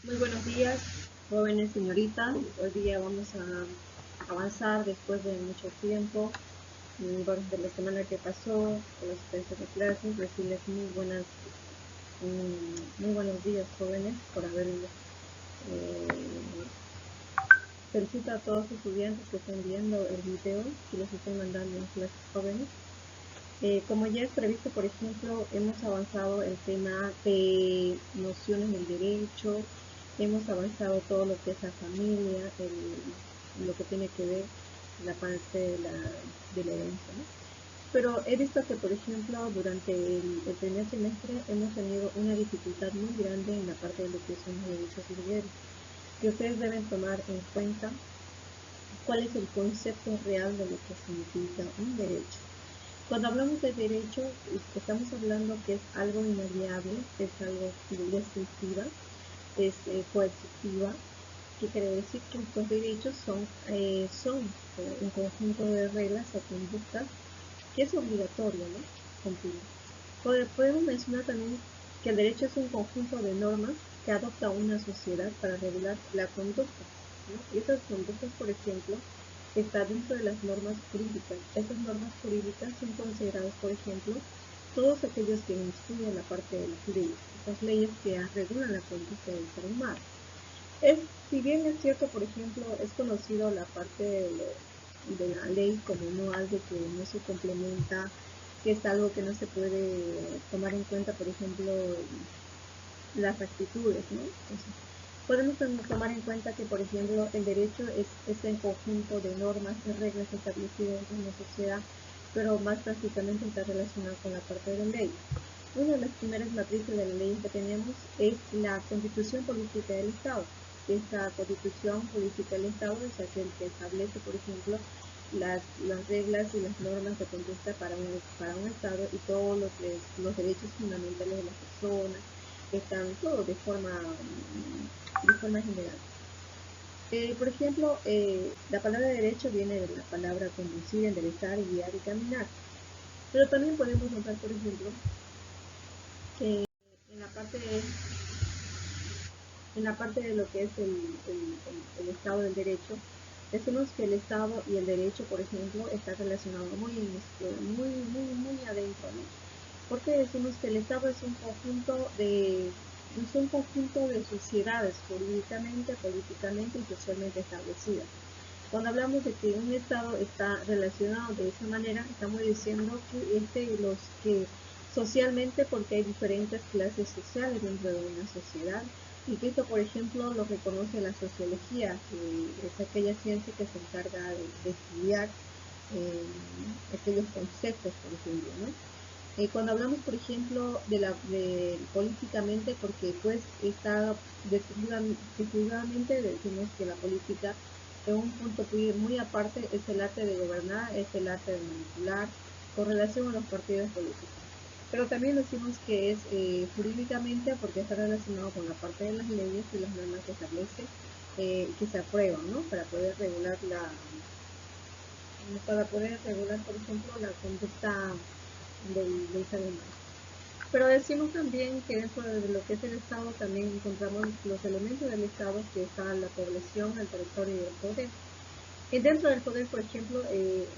Muy buenos días, jóvenes señoritas. Hoy día vamos a avanzar después de mucho tiempo, bueno, de la semana que pasó, con los asistencia de clases, decirles muy buenos días, jóvenes, por haber felicito a todos los estudiantes que están viendo el video que les estoy mandando en clases jóvenes. Como ya es previsto, por ejemplo, hemos avanzado el tema de nociones del derecho, hemos avanzado todo lo que es la familia, lo que tiene que ver la parte de la herencia, ¿no? Pero he visto que, por ejemplo, durante el primer semestre hemos tenido una dificultad muy grande en la parte de lo que son los derechos y deberes, que ustedes deben tomar en cuenta cuál es el concepto real de lo que significa un derecho. Cuando hablamos de derecho, estamos hablando que es algo inalienable, es algo descriptiva, es coercitiva, que quiere decir que estos derechos son un conjunto de reglas o conductas que es obligatorio, ¿no? Cumplir. Podemos mencionar también que el derecho es un conjunto de normas que adopta una sociedad para regular la conducta, ¿no? Y esas conductas, por ejemplo, están dentro de las normas jurídicas. Estas normas jurídicas son consideradas, por ejemplo, todos aquellos que incluyen la parte de las leyes, estas leyes que regulan la conducta del ser humano. Si bien es cierto, por ejemplo, es conocido la parte de la ley como no algo que no se complementa, que es algo que no se puede tomar en cuenta, por ejemplo, las actitudes, ¿no? Entonces, podemos tomar en cuenta que, por ejemplo, el derecho es ese conjunto de normas y reglas establecidas en una sociedad, pero más prácticamente está relacionado con la parte de la ley. Una de las primeras matrices de la ley que tenemos es la Constitución Política del Estado. Esta Constitución Política del Estado es aquel que establece, por ejemplo, las reglas y las normas de conducta para un Estado y todos los derechos fundamentales de las personas, están todo de forma general. Por ejemplo, la palabra derecho viene de la palabra conducir, enderezar, guiar y caminar. Pero también podemos notar, por ejemplo, que en la parte de, lo que es el Estado del Derecho, decimos que el Estado y el derecho, por ejemplo, está relacionado muy adentro, ¿no? Porque decimos que el Estado es un conjunto de sociedades jurídicamente, políticamente y socialmente establecidas. Cuando hablamos de que un Estado está relacionado de esa manera, estamos diciendo que los que socialmente, porque hay diferentes clases sociales dentro de una sociedad, y que esto, por ejemplo, lo reconoce la sociología, que es aquella ciencia que se encarga de estudiar aquellos conceptos, por ejemplo, ¿no? Cuando hablamos, por ejemplo, de políticamente, porque pues está definitivamente decimos que la política en un punto muy aparte es el arte de gobernar, es el arte de manipular con relación a los partidos políticos. Pero también decimos que es jurídicamente porque está relacionado con la parte de las leyes y las normas que establece, que se aprueban, ¿no? Para poder regular, por ejemplo, la conducta del ser humano. Pero decimos también que dentro de lo que es el Estado también encontramos los elementos del Estado, que está la población, el territorio y el poder. Y dentro del poder, por ejemplo,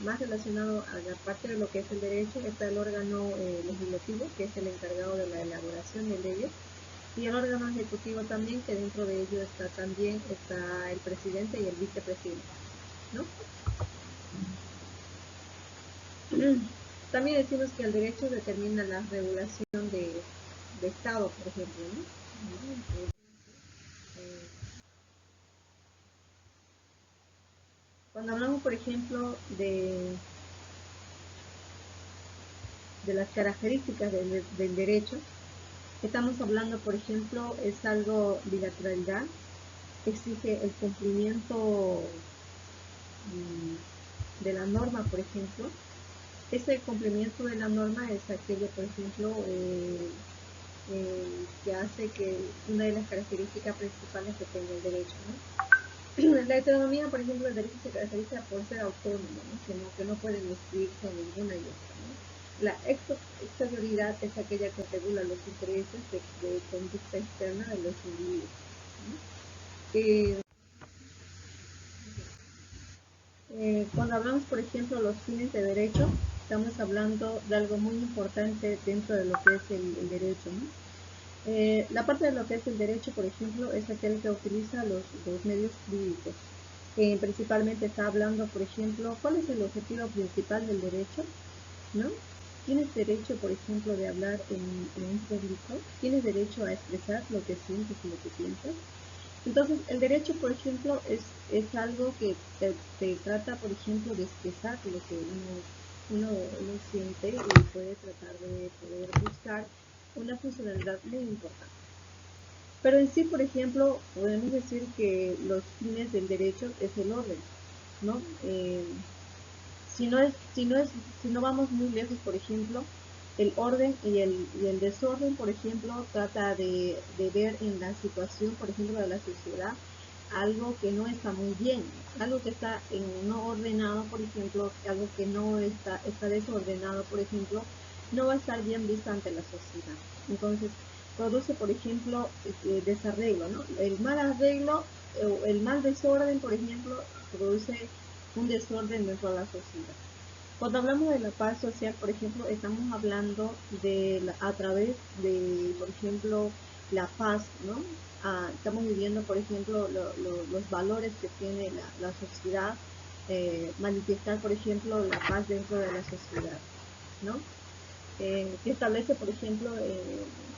más relacionado a la parte de lo que es el derecho, está el órgano legislativo, que es el encargado de la elaboración de leyes, y el órgano ejecutivo también, que dentro de ello está el presidente y el vicepresidente, ¿no? También decimos que el derecho determina la regulación de Estado, por ejemplo, ¿no? Cuando hablamos, por ejemplo, de las características del derecho, estamos hablando, por ejemplo, es algo bilateralidad, exige el cumplimiento de la norma, por ejemplo. Ese cumplimiento de la norma es aquello, por ejemplo, que hace que una de las características principales que tenga el derecho, ¿no? La autonomía, por ejemplo, el derecho se caracteriza por ser autónomo, ¿no? Que no pueden inscribirse en ninguna y otra, ¿no? La exterioridad es aquella que regula los intereses de conducta externa de los individuos. ¿no? Cuando hablamos, por ejemplo, de los fines de derecho, estamos hablando de algo muy importante dentro de lo que es el derecho, ¿no? La parte de lo que es el derecho, por ejemplo, es aquel que utiliza los medios jurídicos. Principalmente está hablando, por ejemplo, cuál es el objetivo principal del derecho, ¿no? Tienes derecho, por ejemplo, de hablar en un público, tienes derecho a expresar lo que sientes y lo que piensas. Entonces, el derecho, por ejemplo, es algo que te trata, por ejemplo, de expresar lo que uno siente y puede tratar de poder buscar una funcionalidad muy importante. Pero en sí, por ejemplo, podemos decir que los fines del derecho es el orden, ¿no? Si no vamos muy lejos, por ejemplo, el orden y el desorden, por ejemplo, trata de ver en la situación, por ejemplo, de la sociedad, algo que no está muy bien, algo que está no ordenado, por ejemplo, algo que no está desordenado, por ejemplo, no va a estar bien visto ante la sociedad. Entonces, produce, por ejemplo, desarreglo, ¿no? El mal arreglo, el mal desorden, por ejemplo, produce un desorden dentro de la sociedad. Cuando hablamos de la paz social, por ejemplo, estamos hablando a través de, por ejemplo, la paz, ¿no? Estamos viviendo, por ejemplo, los valores que tiene la sociedad, manifestar, por ejemplo, la paz dentro de la sociedad, ¿no? Que establece, por ejemplo,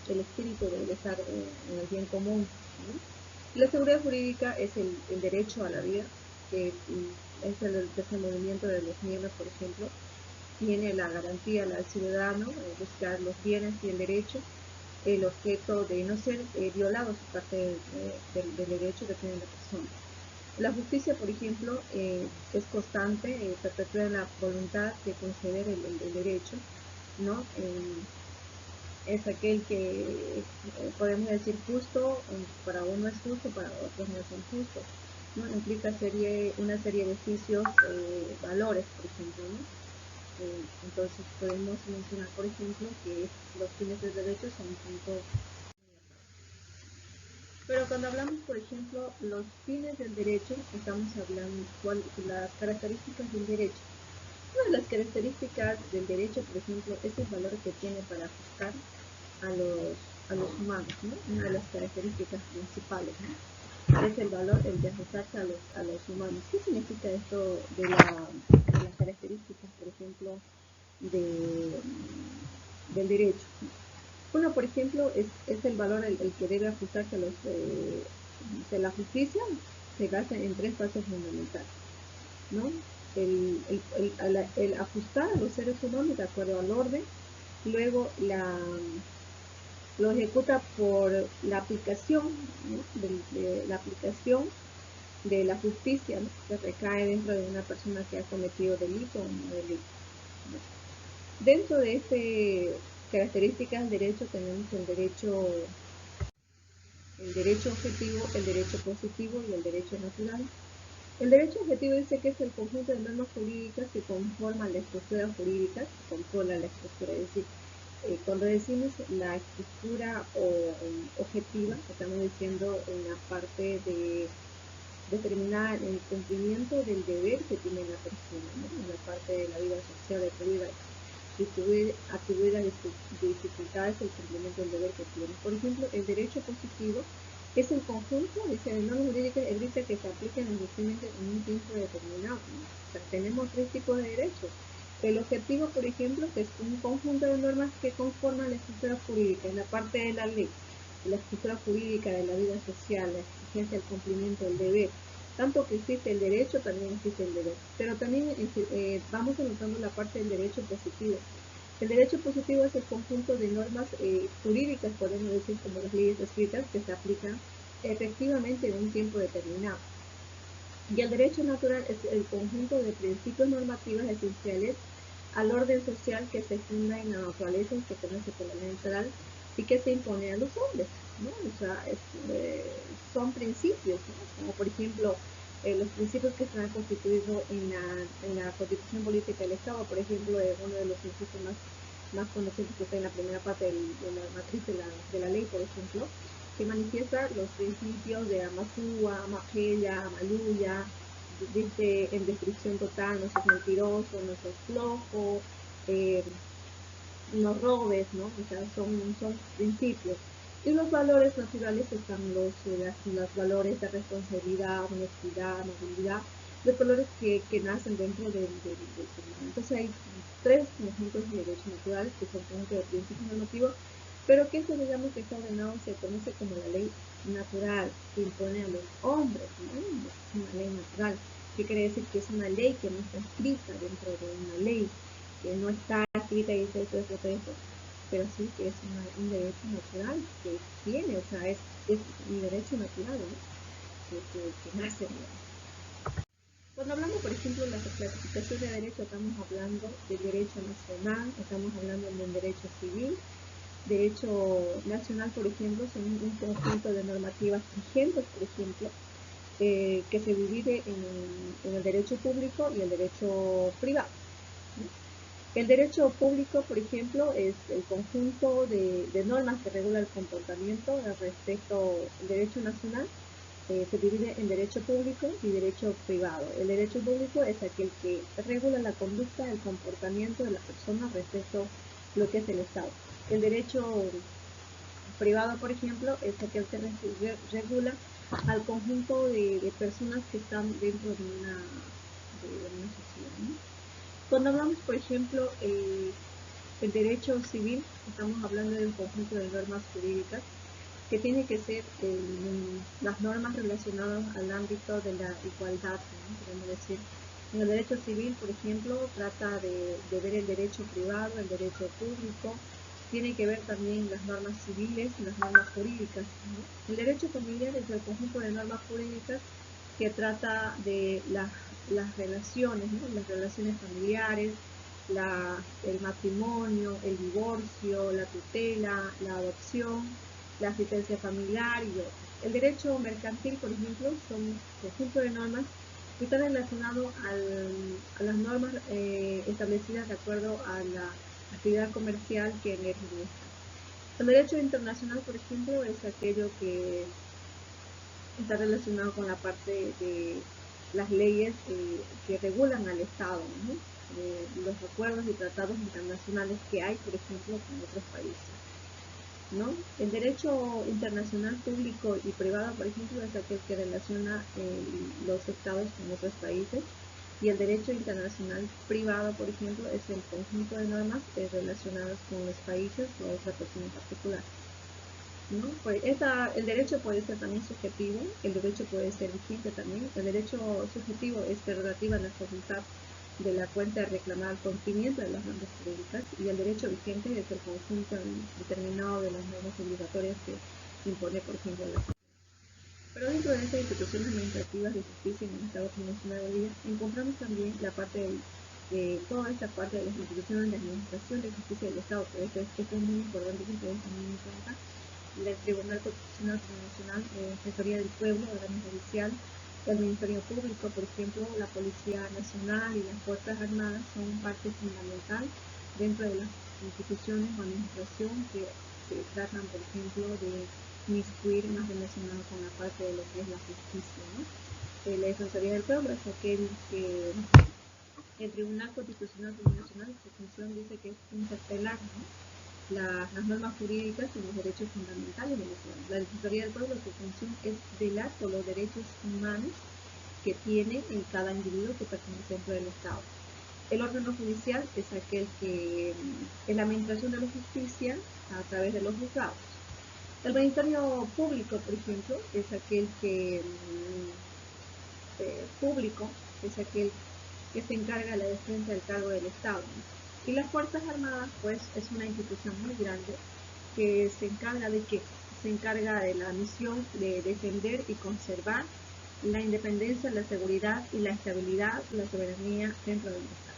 el espíritu de estar en el bien común, ¿no? La seguridad jurídica es el derecho a la vida, que es el desenvolvimiento de los miembros, por ejemplo, tiene la garantía al ciudadano de buscar los bienes y el derecho, el objeto de no ser violado su parte del derecho que tiene la persona. La justicia, por ejemplo, es constante, perpetúa la voluntad de conceder el derecho, ¿no? Es aquel que podemos decir justo, para uno es justo, para otros no son justos, ¿no? Implica una serie de juicios, valores, por ejemplo, ¿no? Entonces podemos mencionar, por ejemplo, que los fines del derecho son un punto. Pero cuando hablamos, por ejemplo, los fines del derecho, estamos hablando de las características del derecho. Una de las características del derecho, por ejemplo, es el valor que tiene para juzgar a los humanos, ¿no? Una de las características principales, ¿no? Es el valor, el de ajustarse a los humanos. ¿Qué significa esto de las características, por ejemplo, del derecho? Uno, por ejemplo, es el valor el que debe ajustarse a de la justicia, se basa en tres pasos fundamentales, ¿no? El ajustar a los seres humanos de acuerdo al orden, luego lo ejecuta por la aplicación, ¿no? La aplicación de la justicia, ¿no? Que recae dentro de una persona que ha cometido delito o no delito, ¿no? Dentro de estas características del derecho tenemos el derecho objetivo, el derecho positivo y el derecho natural. El derecho objetivo dice que es el conjunto de normas jurídicas que conforman la estructura jurídica, que controla la estructura, es decir, cuando decimos la estructura objetiva, estamos diciendo en la parte de determinar el cumplimiento del deber que tiene la persona, ¿no? En la parte de la vida social, atribuir a dificultades el cumplimiento del deber que tiene. Por ejemplo, el derecho positivo es el conjunto de normas jurídicas que se aplican en un tiempo determinado, ¿no? O sea, tenemos tres tipos de derechos. El objetivo, por ejemplo, que es un conjunto de normas que conforman la estructura jurídica, en la parte de la ley, la estructura jurídica de la vida social, la exigencia del cumplimiento del deber. Tanto que existe el derecho, también existe el deber. Pero también vamos anotando la parte del derecho positivo. El derecho positivo es el conjunto de normas jurídicas, podemos decir, como las leyes escritas, que se aplican efectivamente en un tiempo determinado. Y el derecho natural es el conjunto de principios normativos esenciales al orden social que se funda en la naturaleza y se conoce por la ley natural y que se impone a los hombres, ¿no? O sea, son principios, ¿no? Como por ejemplo los principios que están constituidos en la Constitución Política del Estado, por ejemplo, uno de los principios más conocidos que está en la primera parte de la matriz de la ley, por ejemplo, que manifiesta los principios de Amasúa, Mapella, Maluya, dice en descripción total, no seas mentiroso, no seas flojo, no robes, ¿no? O sea, son principios. Y los valores naturales están los valores de responsabilidad, honestidad, movilidad, los valores que nacen dentro del ser humano. Entonces hay tres conjuntos de derechos naturales que son conjuntos de principios normativos, pero que eso, digamos, que está ordenado, se conoce como la ley natural que impone a los hombres, ¿no? Es una ley natural, que quiere decir que es una ley que no está escrita dentro de una ley, que no está escrita y dice esto, pero sí que es un derecho natural que tiene, o sea, es un derecho natural, ¿no? que nace, ¿no? Cuando hablamos, por ejemplo, de la clasificación de derecho, estamos hablando del derecho nacional, estamos hablando del derecho civil. Derecho nacional, por ejemplo, son un conjunto de normativas vigentes, por ejemplo, que se divide en el derecho público y el derecho privado, ¿no? El derecho público, por ejemplo, es el conjunto de normas que regula el comportamiento respecto al derecho nacional. Se divide en derecho público y derecho privado. El derecho público es aquel que regula la conducta, el comportamiento de la persona respecto a lo que es el Estado. El derecho privado, por ejemplo, es aquel que regula al conjunto de personas que están dentro de una sociedad, ¿no? Cuando hablamos, por ejemplo, el derecho civil, estamos hablando de un conjunto de normas jurídicas que tiene que ser las normas relacionadas al ámbito de la igualdad, ¿no? Podemos decir, en el derecho civil, por ejemplo, trata de ver el derecho privado, el derecho público, tiene que ver también las normas civiles y las normas jurídicas, ¿no? El derecho familiar es el conjunto de normas jurídicas que trata de las relaciones, ¿no? Las relaciones familiares, el matrimonio, el divorcio, la tutela, la adopción, la asistencia familiar y otros. El derecho mercantil, por ejemplo, son un conjunto de normas que están relacionados a las normas establecidas de acuerdo a la actividad comercial que emerge en esta. El derecho internacional, por ejemplo, es aquello que está relacionado con la parte de las leyes que regulan al Estado, ¿no? Los acuerdos y tratados internacionales que hay, por ejemplo, con otros países, ¿no? El derecho internacional público y privado, por ejemplo, es aquel que relaciona los estados con otros países, y el derecho internacional privado, por ejemplo, es el conjunto de normas relacionadas con los países o otra persona en particular, ¿no? Pues el derecho puede ser también subjetivo, el derecho puede ser vigente también. El derecho subjetivo es relativa a la facultad de la cuenta de reclamar el cumplimiento de las normas jurídicas, y el derecho vigente es el conjunto determinado de las normas obligatorias que impone, por ejemplo, la Constitución. Pero dentro de estas instituciones administrativas de justicia en el Estado Nacional de Bolivia encontramos también la parte de toda esta parte de las instituciones de administración de justicia del Estado, que esto es muy importante que ustedes también en cuenta. El Tribunal Constitucional Internacional, Defensoría del Pueblo, órgano judicial, el Ministerio Público, por ejemplo, la Policía Nacional y las Fuerzas Armadas son parte fundamental dentro de las instituciones o administración que tratan, por ejemplo, de inmiscuir más relacionado con la parte de lo que es la justicia, ¿no? La Defensoría del Pueblo es aquel que el Tribunal Constitucional Internacional, su función dice que es interpelar, ¿no? las normas jurídicas y los derechos fundamentales de los ciudadanos. La Defensoría del Pueblo, su función es velar por los derechos humanos que tiene en cada individuo que pertenece dentro del Estado. El órgano judicial es aquel que es la administración de la justicia a través de los juzgados. El Ministerio Público, por ejemplo, es aquel que público es aquel que se encarga de la defensa del cargo del Estado. Y las Fuerzas Armadas, pues, es una institución muy grande que se encarga de qué? Se encarga de la misión de defender y conservar la independencia, la seguridad y la estabilidad, la soberanía dentro del Estado.